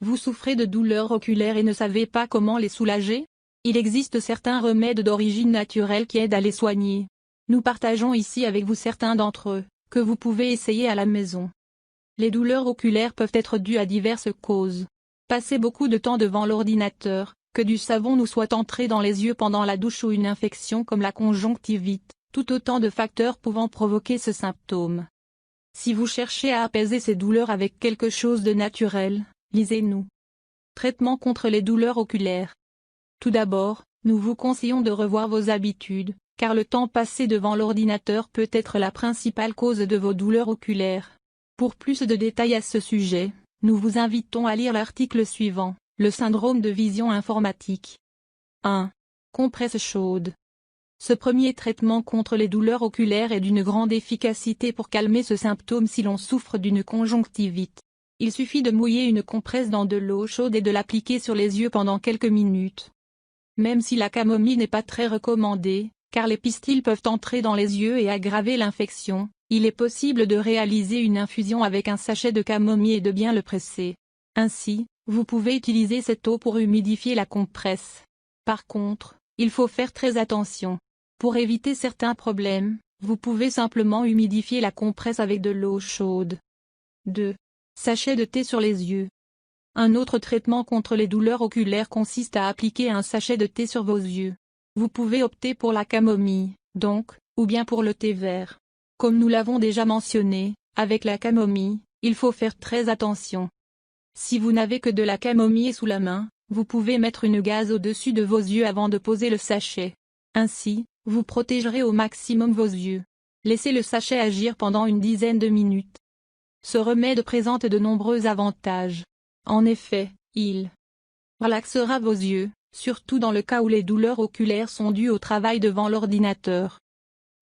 Vous souffrez de douleurs oculaires et ne savez pas comment les soulager? Il existe certains remèdes d'origine naturelle qui aident à les soigner. Nous partageons ici avec vous certains d'entre eux, que vous pouvez essayer à la maison. Les douleurs oculaires peuvent être dues à diverses causes. Passer beaucoup de temps devant l'ordinateur, que du savon nous soit entré dans les yeux pendant la douche ou une infection comme la conjonctivite, tout autant de facteurs pouvant provoquer ce symptôme. Si vous cherchez à apaiser ces douleurs avec quelque chose de naturel, lisez-nous. Traitement contre les douleurs oculaires. Tout d'abord, nous vous conseillons de revoir vos habitudes, car le temps passé devant l'ordinateur peut être la principale cause de vos douleurs oculaires. Pour plus de détails à ce sujet, nous vous invitons à lire l'article suivant, le syndrome de vision informatique. 1. Compresse chaude. Ce premier traitement contre les douleurs oculaires est d'une grande efficacité pour calmer ce symptôme si l'on souffre d'une conjonctivite. Il suffit de mouiller une compresse dans de l'eau chaude et de l'appliquer sur les yeux pendant quelques minutes. Même si la camomille n'est pas très recommandée, car les pistils peuvent entrer dans les yeux et aggraver l'infection, il est possible de réaliser une infusion avec un sachet de camomille et de bien le presser. Ainsi, vous pouvez utiliser cette eau pour humidifier la compresse. Par contre, il faut faire très attention. Pour éviter certains problèmes, vous pouvez simplement humidifier la compresse avec de l'eau chaude. 2. Sachet de thé sur les yeux. Un autre traitement contre les douleurs oculaires consiste à appliquer un sachet de thé sur vos yeux. Vous pouvez opter pour la camomille, donc, ou bien pour le thé vert. Comme nous l'avons déjà mentionné, avec la camomille, il faut faire très attention. Si vous n'avez que de la camomille sous la main, vous pouvez mettre une gaze au-dessus de vos yeux avant de poser le sachet. Ainsi, vous protégerez au maximum vos yeux. Laissez le sachet agir pendant une dizaine de minutes. Ce remède présente de nombreux avantages. En effet, il relaxera vos yeux, surtout dans le cas où les douleurs oculaires sont dues au travail devant l'ordinateur.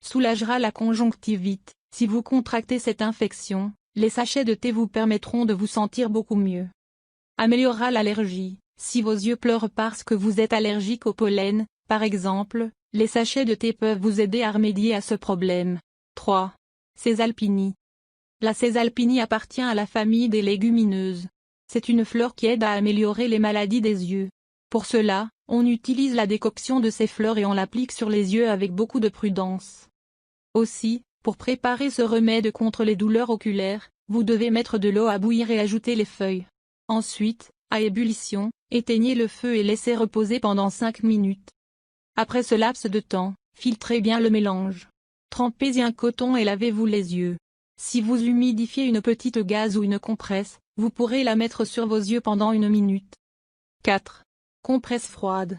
Soulagera la conjonctivite. Si vous contractez cette infection, les sachets de thé vous permettront de vous sentir beaucoup mieux. Améliorera l'allergie. Si vos yeux pleurent parce que vous êtes allergique au pollen, par exemple, les sachets de thé peuvent vous aider à remédier à ce problème. 3. Césalpinie. La césalpinie appartient à la famille des légumineuses. C'est une fleur qui aide à améliorer les maladies des yeux. Pour cela, on utilise la décoction de ces fleurs et on l'applique sur les yeux avec beaucoup de prudence. Aussi, pour préparer ce remède contre les douleurs oculaires, vous devez mettre de l'eau à bouillir et ajouter les feuilles. Ensuite, à ébullition, éteignez le feu et laissez reposer pendant 5 minutes. Après ce laps de temps, filtrez bien le mélange. Trempez-y un coton et lavez-vous les yeux. Si vous humidifiez une petite gaze ou une compresse, vous pourrez la mettre sur vos yeux pendant 1 minute. 4. Compresse froide.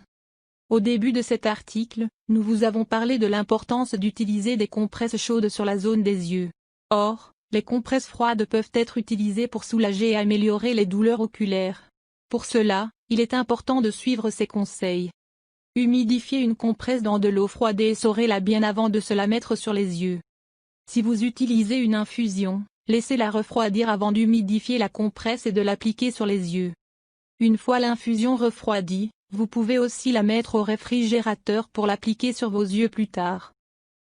Au début de cet article, nous vous avons parlé de l'importance d'utiliser des compresses chaudes sur la zone des yeux. Or, les compresses froides peuvent être utilisées pour soulager et améliorer les douleurs oculaires. Pour cela, il est important de suivre ces conseils. Humidifiez une compresse dans de l'eau froide et essorez-la bien avant de se la mettre sur les yeux. Si vous utilisez une infusion, laissez-la refroidir avant d'humidifier la compresse et de l'appliquer sur les yeux. Une fois l'infusion refroidie, vous pouvez aussi la mettre au réfrigérateur pour l'appliquer sur vos yeux plus tard.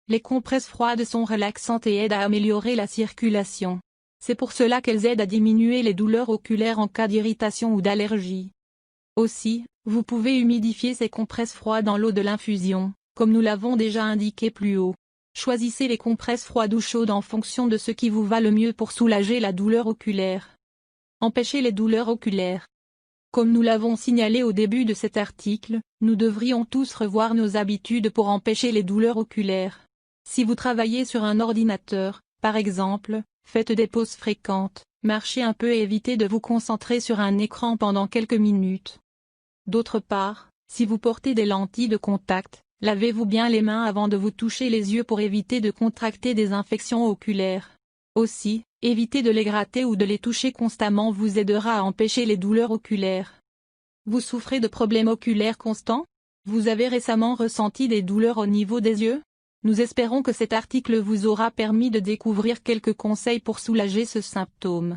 Les compresses froides sont relaxantes et aident à améliorer la circulation. C'est pour cela qu'elles aident à diminuer les douleurs oculaires en cas d'irritation ou d'allergie. Aussi, vous pouvez humidifier ces compresses froides dans l'eau de l'infusion, comme nous l'avons déjà indiqué plus haut. Choisissez les compresses froides ou chaudes en fonction de ce qui vous va le mieux pour soulager la douleur oculaire. Empêcher les douleurs oculaires. Comme nous l'avons signalé au début de cet article, nous devrions tous revoir nos habitudes pour empêcher les douleurs oculaires. Si vous travaillez sur un ordinateur, par exemple, faites des pauses fréquentes, marchez un peu et évitez de vous concentrer sur un écran pendant quelques minutes. D'autre part, si vous portez des lentilles de contact, lavez-vous bien les mains avant de vous toucher les yeux pour éviter de contracter des infections oculaires. Aussi, éviter de les gratter ou de les toucher constamment vous aidera à empêcher les douleurs oculaires. Vous souffrez de problèmes oculaires constants? Vous avez récemment ressenti des douleurs au niveau des yeux? Nous espérons que cet article vous aura permis de découvrir quelques conseils pour soulager ce symptôme.